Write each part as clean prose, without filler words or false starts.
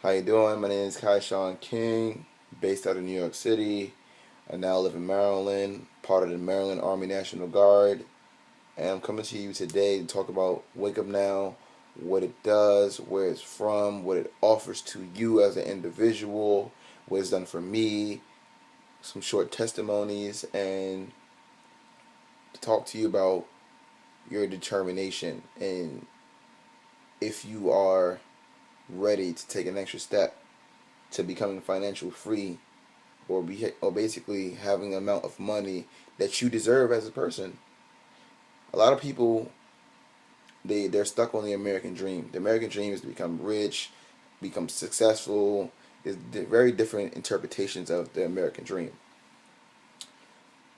How you doing? My name is Kyshawn King, based out of New York City. I now live in Maryland, part of the Maryland Army National Guard, and I'm coming to you today to talk about Wake Up Now, what it does, where it's from, what it offers to you as an individual, what it's done for me, some short testimonies, and to talk to you about your determination and if you are ready to take an extra step to becoming financially free or basically having an amount of money that you deserve as a person. A lot of people they're stuck on the American dream. The American dream is to become rich, become successful. There's very different interpretations of the American dream.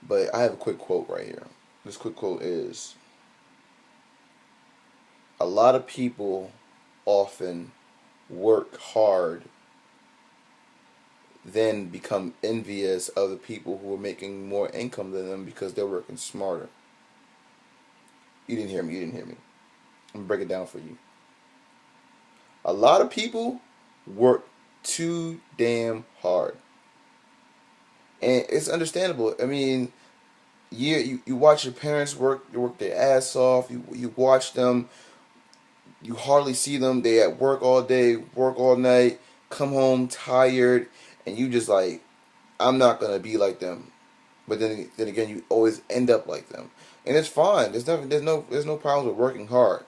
But I have a quick quote right here. This quick quote is: a lot of people often work hard, then become envious of the people who are making more income than them because they're working smarter. You didn't hear me. You didn't hear me. I'm gonna break it down for you. A lot of people work too damn hard, and it's understandable. I mean, you watch your parents work. They work their ass off. You watch them. You hardly see them. They at work all day, work all night, come home tired, and you just like, I'm not gonna be like them. But then again, you always end up like them, and it's fine. There's no problems with working hard.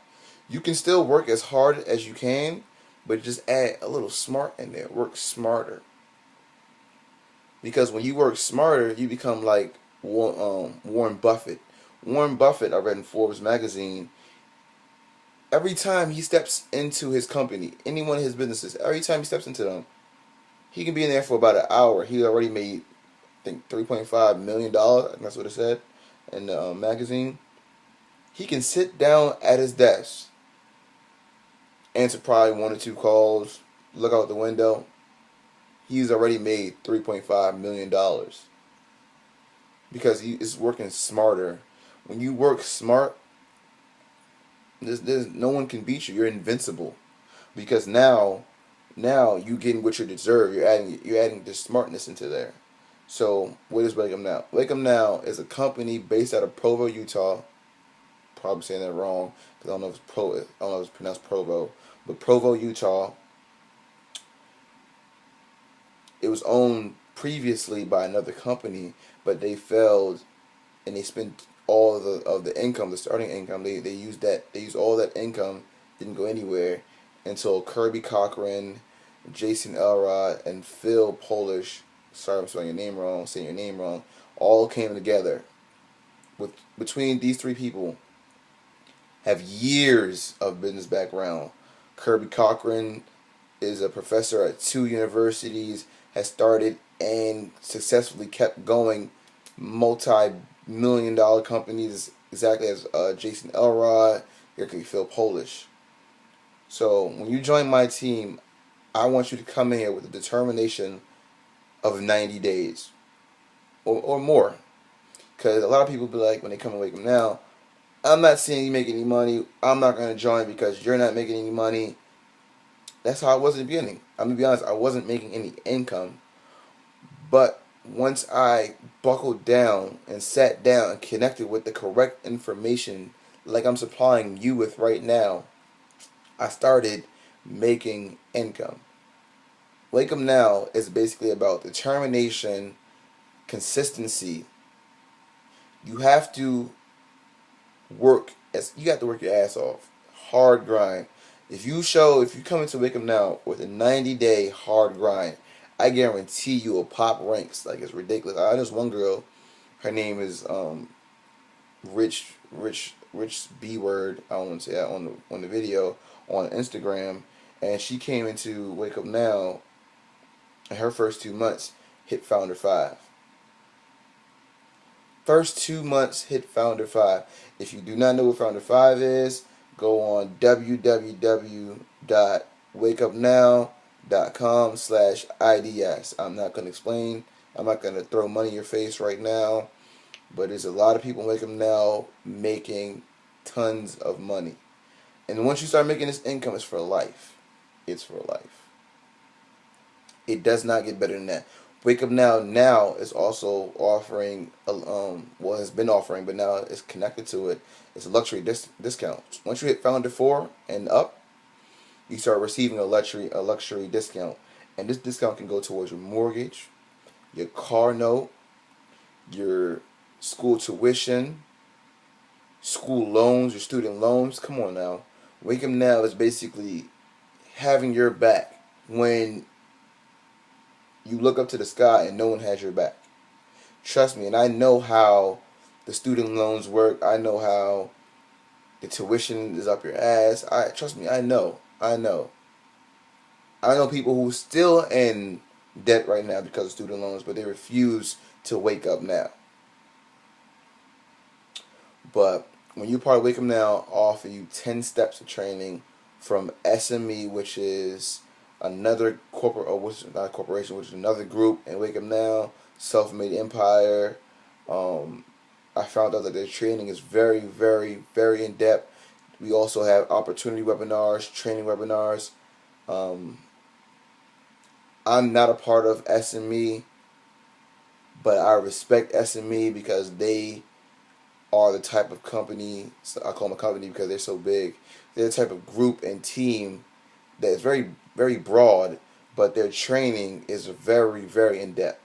You can still work as hard as you can, but just add a little smart in there. Work smarter, because when you work smarter, you become like Warren Buffett. Warren Buffett, I read in Forbes magazine. Every time he steps into his company, any one of his businesses, every time he steps into them, he can be in there for about an hour. He already made, I think, $3.5 million. That's what it said in the magazine. He can sit down at his desk, answer probably one or two calls, look out the window. He's already made $3.5 million because he is working smarter. When you work smart, there's no one can beat you. You're invincible, because now you getting what you deserve. You're adding the smartness into there. So what is Wake Up Now? Wake Up Now is a company based out of Provo, Utah. Probably saying that wrong because I don't know if it's pronounced Provo, but Provo, Utah. It was owned previously by another company, but they failed, and they spent all of the income, the starting income. They used that. They used all that income. Didn't go anywhere until Kirby Cochran, Jason Elrod, and Phil Polish. Sorry, I'm saying your name wrong. All came together. Between these three people, have years of business background. Kirby Cochran is a professor at 2 universities. Has started and successfully kept going multi-million-dollar companies, exactly as Jason Elrod, Phil Polish. So when you join my team, I want you to come in here with a determination of 90 days or more. Because a lot of people be like, when they come and Wake Up Now, I'm not seeing you make any money. I'm not going to join because you're not making any money. That's how I was in the beginning. I'm going to be honest, I wasn't making any income. But once I buckled down and sat down and connected with the correct information, like I'm supplying you with right now, I started making income. Wake Up Now is basically about determination, consistency. You have to you have to work your ass off. Hard grind. If you come into Wake Up Now with a 90-day hard grind, I guarantee you will pop ranks like it's ridiculous. I know this one girl, her name is Rich B Word. I don't want to say that on the video on Instagram, and she came into Wake Up Now, and her first 2 months hit Founder 5. First 2 months hit Founder 5. If you do not know what Founder 5 is, go on www.wakeupnow.com/IDS. I'm not going to explain. I'm not going to throw money in your face right now. But there's a lot of people in Wake Up Now making tons of money. And once you start making this income, it's for life. It's for life. It does not get better than that. Wake Up now is also offering, well, has been offering, but now it's connected to it. It's a luxury discount. Once you hit Founder 4 and up, you start receiving a luxury discount, and this discount can go towards your mortgage, your car note, your school tuition, school loans, your student loans. Come on now. Wake Up Now is basically having your back when you look up to the sky and no one has your back. Trust me, and I know how the student loans work. I know how the tuition is up your ass. Trust me, I know. I know. I know people who are still in debt right now because of student loans, but they refuse to wake up now. But when you part of Wake Up Now, offer you 10 steps of training from SME, which is another corporate, or which is not a corporation, which is another group, and Wake Up Now, Self-Made Empire. I found out that their training is very, very, very in depth. We also have opportunity webinars, training webinars. I'm not a part of SME, but I respect SME because they are the type of company, so I call them a company because they're so big. They're the type of group and team that is very, very broad, but their training is very, very in depth.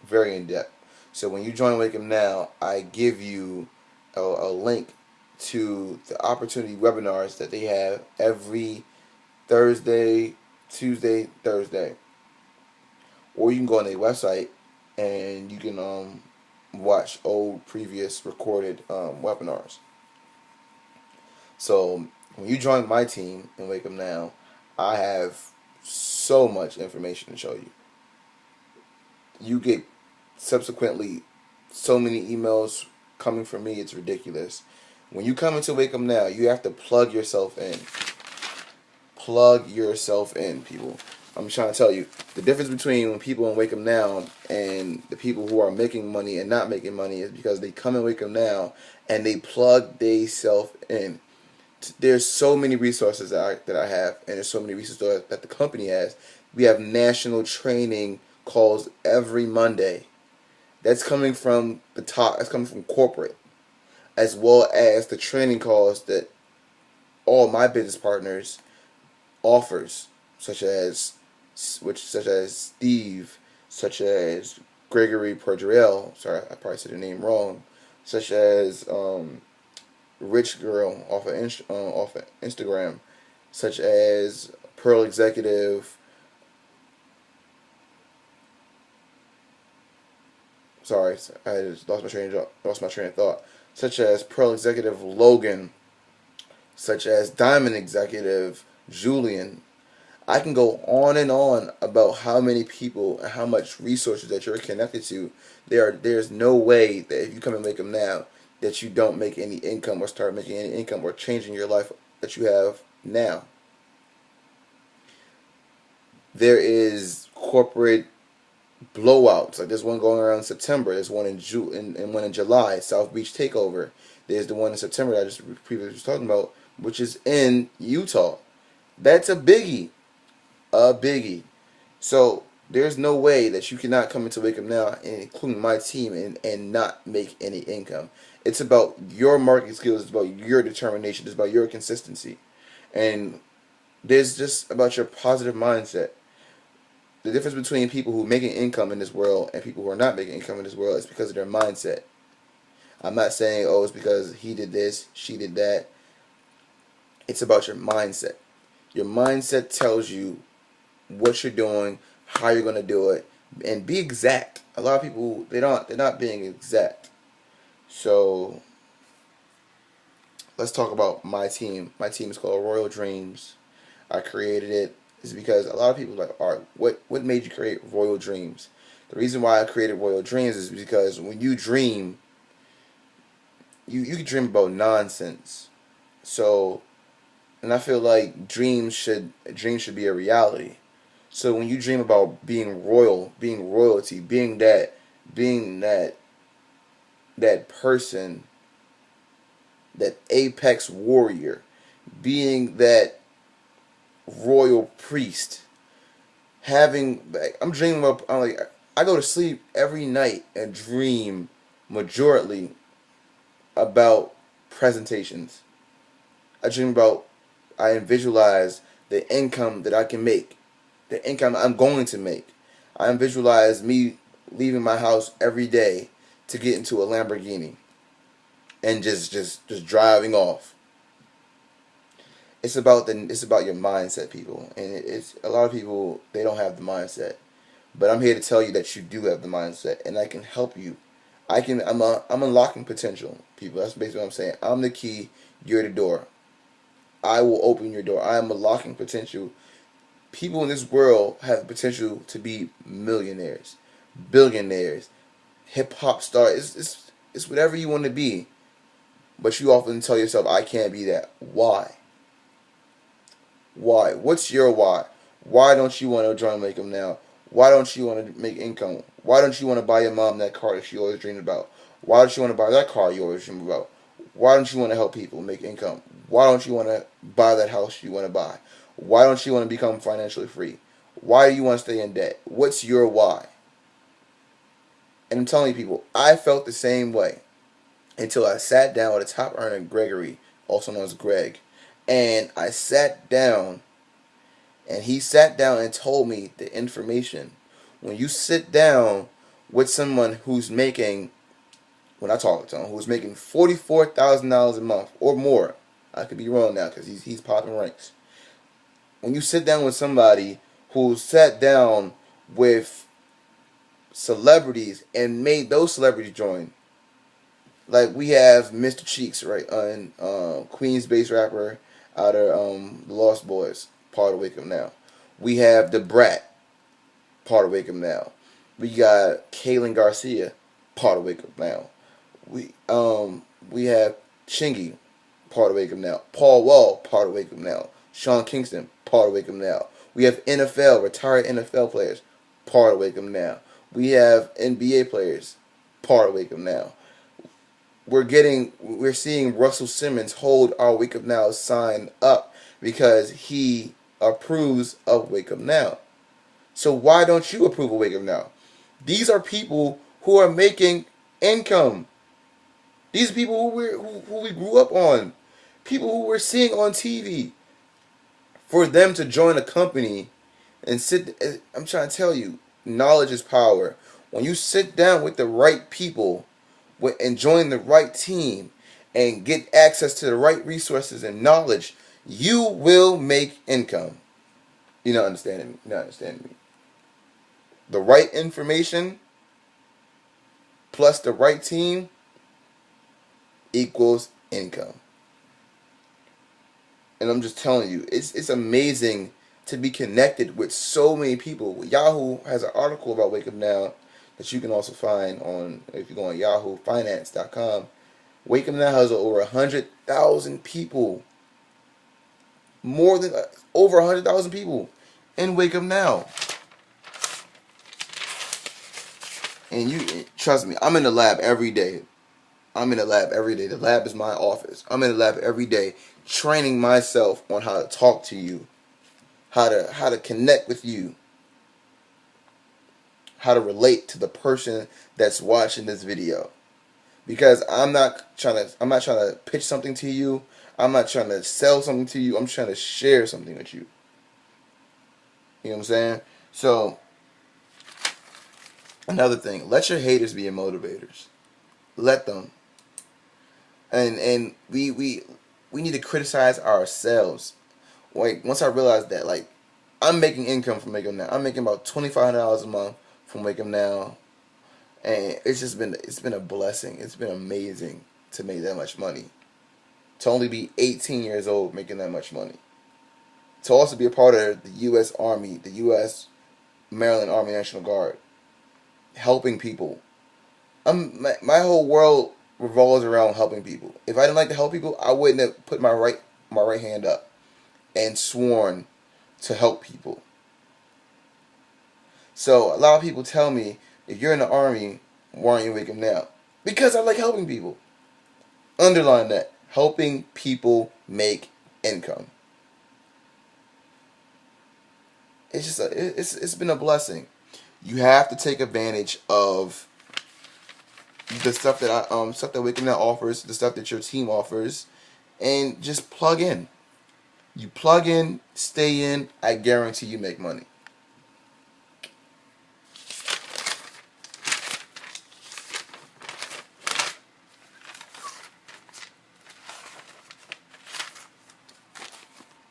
Very in depth. So when you join Wake Up Now, I give you a link to the opportunity webinars that they have every Thursday, Tuesday, Thursday. Or you can go on their website and you can watch old previous recorded webinars. So when you join my team in Wake Up Now, I have so much information to show you. You get subsequently so many emails coming from me, it's ridiculous. When you come into Wake Up Now, you have to plug yourself in. Plug yourself in, people. I'm trying to tell you, the difference between people in Wake Up Now and the people who are making money and not making money is because they come in Wake Up Now and they plug themselves in. There's so many resources that I have, and there's so many resources that the company has. We have national training calls every Monday. That's coming from the top. That's coming from corporate, as well as the training calls that all my business partners offers, such as Steve, such as Gregory Perdriel. Sorry, I probably said the name wrong. Such as Rich Girl off of Instagram, such as Pearl Executive. Sorry, I just lost my train of thought. Such as Pearl Executive Logan, such as Diamond Executive Julian. I can go on and on about how many people and how much resources that you're connected to. There's no way that if you come and Wake Up Now that you don't make any income or start making any income or changing your life that you have now. There is corporate blowouts. Like there's one going around in September. There's one in June and one in July. South Beach Takeover. There's the one in September that I just previously was talking about, which is in Utah. That's a biggie. A biggie. So there's no way that you cannot come into Wake Up Now, including my team, and not make any income. It's about your marketing skills. It's about your determination. It's about your consistency. And there's just about your positive mindset. The difference between people who are making income in this world and people who are not making income in this world is because of their mindset. I'm not saying, oh, it's because he did this, she did that. It's about your mindset. Your mindset tells you what you're doing, how you're going to do it, and be exact. A lot of people, they're not being exact. So let's talk about my team. My team is called Royal Dreams. I created it is because a lot of people are like, all right, what made you create Royal Dreams? The reason why I created Royal Dreams is because when you dream, you can dream about nonsense. So, and I feel like dreams should be a reality. So when you dream about being royal, being royalty, being that person, that apex warrior, being that royal priest, I'm dreaming about. I'm like, I go to sleep every night and dream majorly about presentations. I dream about. I visualize the income that I can make, the income I'm going to make. I visualize me leaving my house every day to get into a Lamborghini and just driving off. It's about your mindset, people, and it's a lot of people, they don't have the mindset, but I'm here to tell you that you do have the mindset, and I can help you. I'm unlocking potential, people. That's basically what I'm saying. I'm the key. You're the door. I will open your door. I am unlocking potential. People in this world have potential to be millionaires, billionaires, hip hop stars. It's whatever you want to be, but you often tell yourself, I can't be that. Why? Why? What's your why? Why don't you want to join Wake Up Now? Why don't you want to make income? Why don't you want to buy your mom that car that she always dreamed about? Why don't you want to buy that car you always dreamed about? Why don't you want to help people make income? Why don't you want to buy that house you want to buy? Why don't you want to become financially free? Why do you want to stay in debt? What's your why? And I'm telling you, people, I felt the same way until I sat down with a top earner, Gregory, also known as Greg. And I sat down, and he sat down and told me the information. When you sit down with someone who's making, when I talk to him, who's making $44,000 a month or more, I could be wrong now because he's popping ranks. When you sit down with somebody who sat down with celebrities and made those celebrities join, like we have Mr. Cheeks, right, and Queens-based rapper out of the Lost Boys, part of Wake Up Now. We have the Brat, part of Wake Up Now. We got Kaylin Garcia, part of Wake Up Now. We have Chingy, part of Wake Up Now. Paul Wall, part of Wake Up Now. Sean Kingston, part of Wake Up Now. We have NFL, retired NFL players, part of Wake Up Now. We have NBA players, part of Wake Up Now. We're seeing Russell Simmons hold our Wake Up Now sign up because he approves of Wake Up Now. So why don't you approve of Wake Up Now? These are people who are making income. These are people who we grew up on. People who we're seeing on TV. For them to join a company and I'm trying to tell you, knowledge is power. When you sit down with the right people and join the right team and get access to the right resources and knowledge, you will make income. You're not understanding me. You're not understanding me. The right information plus the right team equals income. And I'm just telling you, it's amazing to be connected with so many people. Yahoo has an article about Wake Up Now that you can also find on, if you go on yahoofinance.com. Wake Up Now has over 100,000 people. More than over 100,000 people in Wake Up Now. And you trust me, I'm in the lab every day. I'm in the lab every day. The lab is my office. I'm in the lab every day training myself on how to talk to you, how to connect with you, how to relate to the person that's watching this video. Because I'm not trying to pitch something to you. I'm not trying to sell something to you. I'm trying to share something with you. You know what I'm saying? So another thing, let your haters be your motivators. Let them. And we need to criticize ourselves. Like, once I realized that, like, I'm making income from Wake Up Now. I'm making about $2,500 a month from Wake Up Now, and it's been a blessing. It's been amazing to make that much money. To only be 18 years old making that much money. To also be a part of the U.S. Army, the U.S. Maryland Army National Guard, helping people. My whole world revolves around helping people. If I didn't like to help people, I wouldn't have put my right hand up and sworn to help people. So a lot of people tell me, if you're in the Army, why aren't you Wake Up Now? Because I like helping people. Underline that. Helping people make income. it's just it's been a blessing. You have to take advantage of the stuff that stuff that WakeUpNow offers, the stuff that your team offers, and just plug in. You plug in, stay in. I guarantee you make money.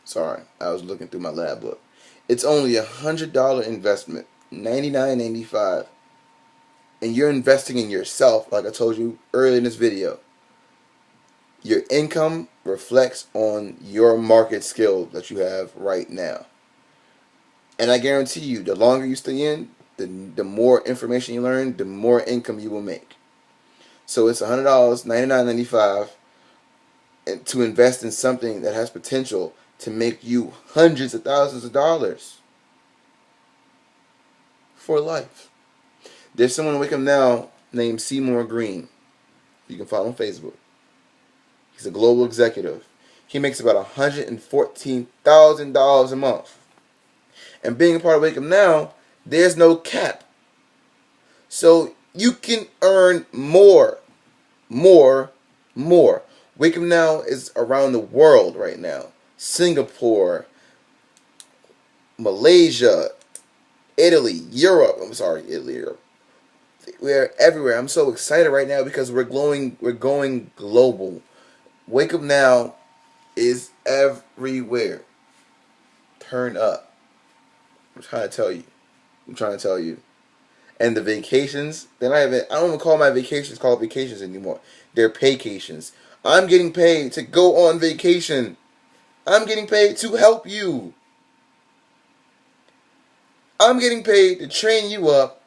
Sorry, I was looking through my lab book. It's only $100 investment, $99.95, and you're investing in yourself. Like I told you earlier in this video, your income reflects on your market skill that you have right now. And I guarantee you, the longer you stay in, the more information you learn, the more income you will make. So it's $100, $99.95, to invest in something that has potential to make you hundreds of thousands of dollars for life. There's someone on WakeUpNow named Seymour Green. You can follow him on Facebook. He's a global executive. He makes about $114,000 a month. And being a part of WakeUpNow, there's no cap. So you can earn more. WakeUpNow is around the world right now. Singapore, Malaysia, Italy, Europe. I'm sorry, Italy, Europe. We're everywhere. I'm so excited right now because we're going global. WakeUpNow is everywhere. Turn up. I'm trying to tell you. And the vacations, I don't even call my vacations called vacations anymore. They're paycations. I'm getting paid to go on vacation. I'm getting paid to help you. I'm getting paid to train you up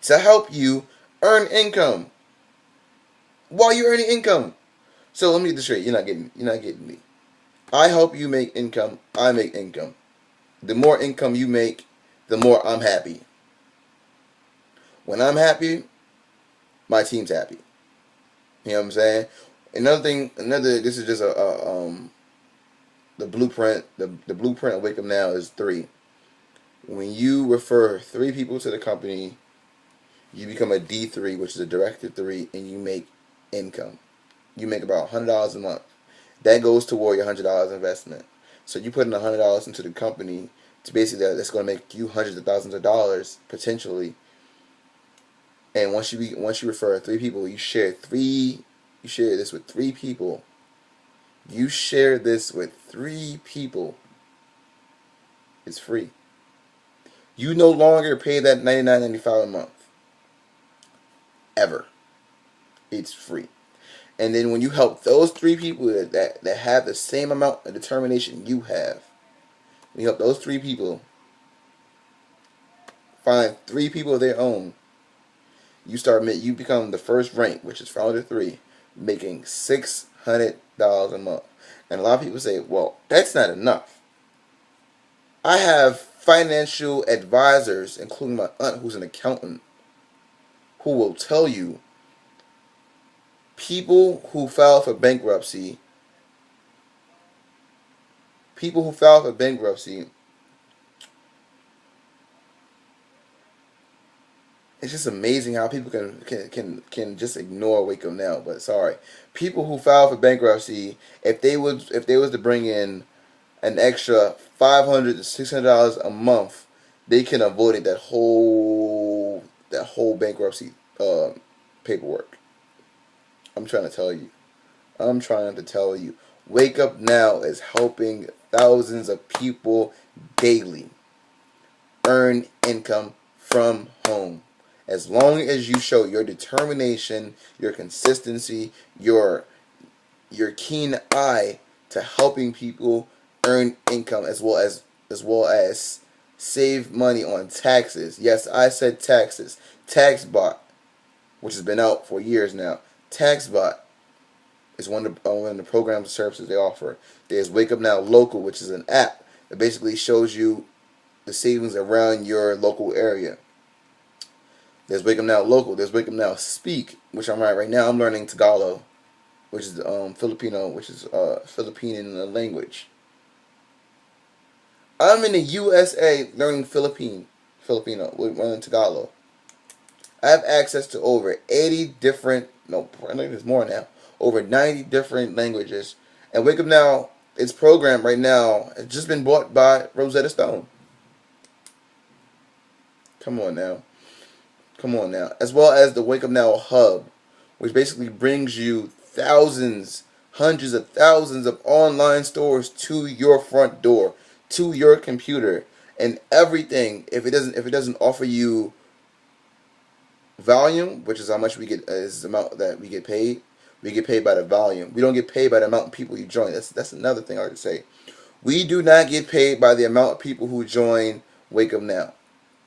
to help you earn income while you're earning income. So let me get this straight. You're not getting me. I help you make income. I make income. The more income you make, the more I'm happy. When I'm happy, my team's happy. You know what I'm saying? This is just the blueprint. The blueprint of WakeUpNow is 3. When you refer 3 people to the company, you become a D3, which is a director 3, and you make income. You make about $100 a month. That goes toward your $100 investment. So you put in $100 into the company to basically that's going to make you hundreds of thousands of dollars potentially. And once you refer 3 people, you share this with 3 people. You share this with 3 people. It's free. You no longer pay that $99.95 a month. Ever. It's free. And then when you help those 3 people that have the same amount of determination you have, when you help those 3 people find 3 people of their own, you become the first rank, which is founder 3, making $600 a month. And a lot of people say, well, that's not enough. I have financial advisors, including my aunt who's an accountant, who will tell you people who file for bankruptcy, it's just amazing how people can just ignore WakeUpNow. But sorry, people who file for bankruptcy, if they was to bring in an extra $500 to $600 a month, they can avoid that whole bankruptcy paperwork. I'm trying to tell you. WakeUpNow is helping thousands of people daily earn income from home. As long as you show your determination, your consistency, your keen eye to helping people earn income, as well as save money on taxes. Yes, I said taxes. TaxBot, which has been out for years now. TaxBot is one of the programs and services they offer. There's WakeUpNow Local, which is an app that basically shows you the savings around your local area. There's WakeUpNow Local. There's WakeUpNow Speak, which I'm right now. I'm learning Tagalog, which is Filipino, which is Philippine language. I'm in the USA learning Filipino, learning Tagalog. I have access to over 80 different, no, I think there's more now, over 90 different languages. And Wake Up Now, its program right now, has just been bought by Rosetta Stone. Come on now. Come on now. As well as the Wake Up Now Hub, which basically brings you thousands, hundreds of thousands of online stores to your front door, to your computer, and everything. If it doesn't offer you volume, which is how much we get, is the amount that we get paid. We get paid by the volume. We don't get paid by the amount of people you join. That's another thing I would say. We do not get paid by the amount of people who join Wake Up Now.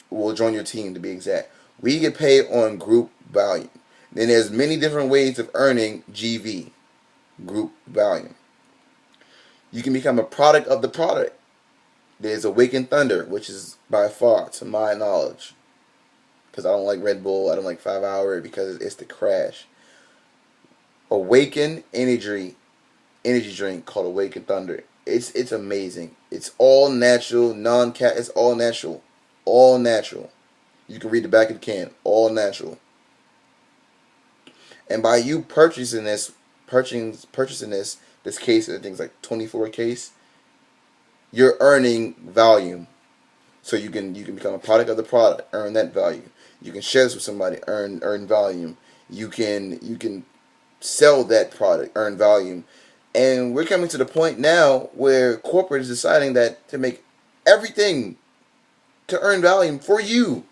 Will join your team, to be exact. We get paid on group volume. Then there's many different ways of earning GV, group volume. You can become a product of the product. There's Awaken Thunder, which is by far, to my knowledge, because I don't like Red Bull, I don't like 5 Hour because it's the crash. Awaken energy drink called Awaken Thunder. It's amazing. It's all natural, non-cat. It's all natural. All natural. You can read the back of the can. All natural. And by you purchasing this case, I think it's like 24 case, you're earning volume. So you can become a product of the product, earn that value. You can share this with somebody, earn volume. You can sell that product, earn volume. And we're coming to the point now where corporate is deciding that to make everything to earn volume for you.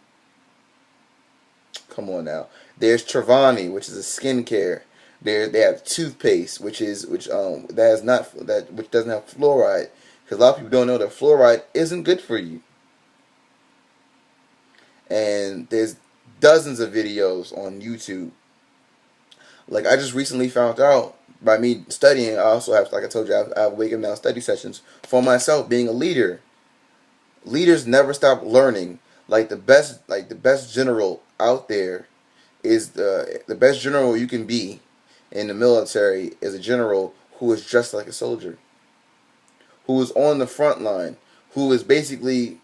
Come on now. There's Travani, which is a skincare. They have toothpaste, which doesn't have fluoride, because a lot of people don't know that fluoride isn't good for you. And there's dozens of videos on YouTube. Like, I just recently found out by me studying. I also have, like I told you, I have Wake Up Now study sessions for myself, being a leader. Leaders never stop learning. Like the best general out there is the best general you can be in the military is a general who is dressed like a soldier, who is on the front line, who is basically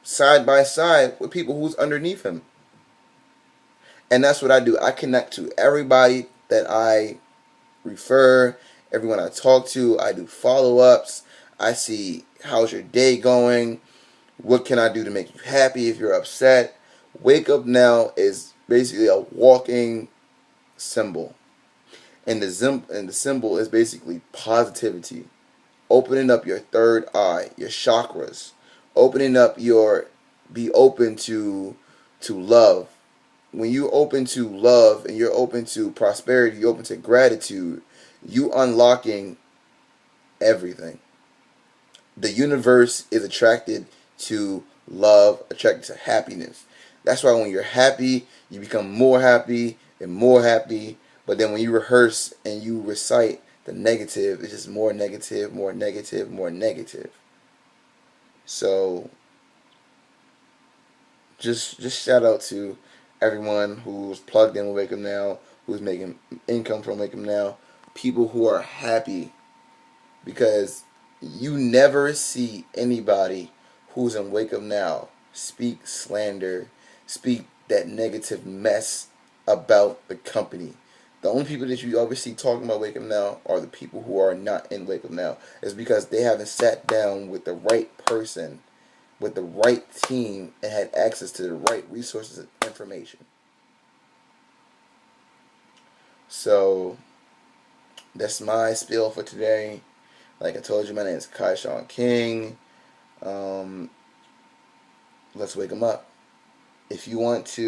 side by side with people who's underneath him. And that's what I do. I connect to everybody that I refer, everyone I talk to. I do follow-ups. I see, how's your day going? What can I do to make you happy if you're upset? Wake Up Now is basically a walking symbol. And the symbol is basically positivity. Opening up your third eye, your chakras. Be open to love. When you're open to love and you're open to prosperity, you're open to gratitude, you unlocking everything. The universe is attracted to love, attracted to happiness. That's why when you're happy, you become more happy and more happy. But then when you rehearse and you recite the negative, it's just more negative, more negative, more negative. So just shout out to everyone who's plugged in with Wake Up Now, who's making income from Wake Up Now, people who are happy, because you never see anybody who's in Wake Up Now speak slander, speak that negative mess about the company. The only people that you ever see talking about Wake Up Now are the people who are not in Wake Up Now. It's because they haven't sat down with the right person, with the right team, and had access to the right resources and information. So that's my spiel for today. Like I told you, my name is Kyshawn King. Let's wake them up. If you want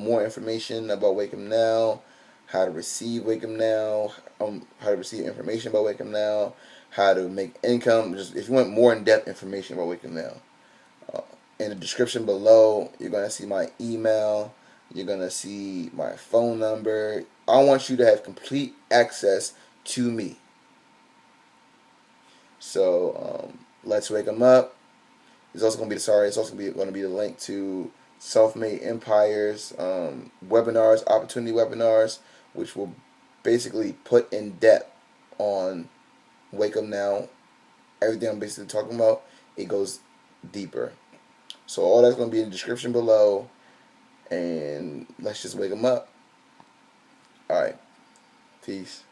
more information about Wake Up Now, how to receive Wake Up Now, how to receive information about Wake Up Now, how to make income, just if you want more in-depth information about Wake Up Now, in the description below, you're gonna see my email. You're gonna see my phone number. I want you to have complete access to me. So let's wake them up. It's also going to be the link to Self-Made Empires webinars, opportunity webinars, which will basically put in depth on Wake Up Now. Everything I'm basically talking about it goes deeper. So all that's going to be in the description below, and let's just wake them up. All right, peace.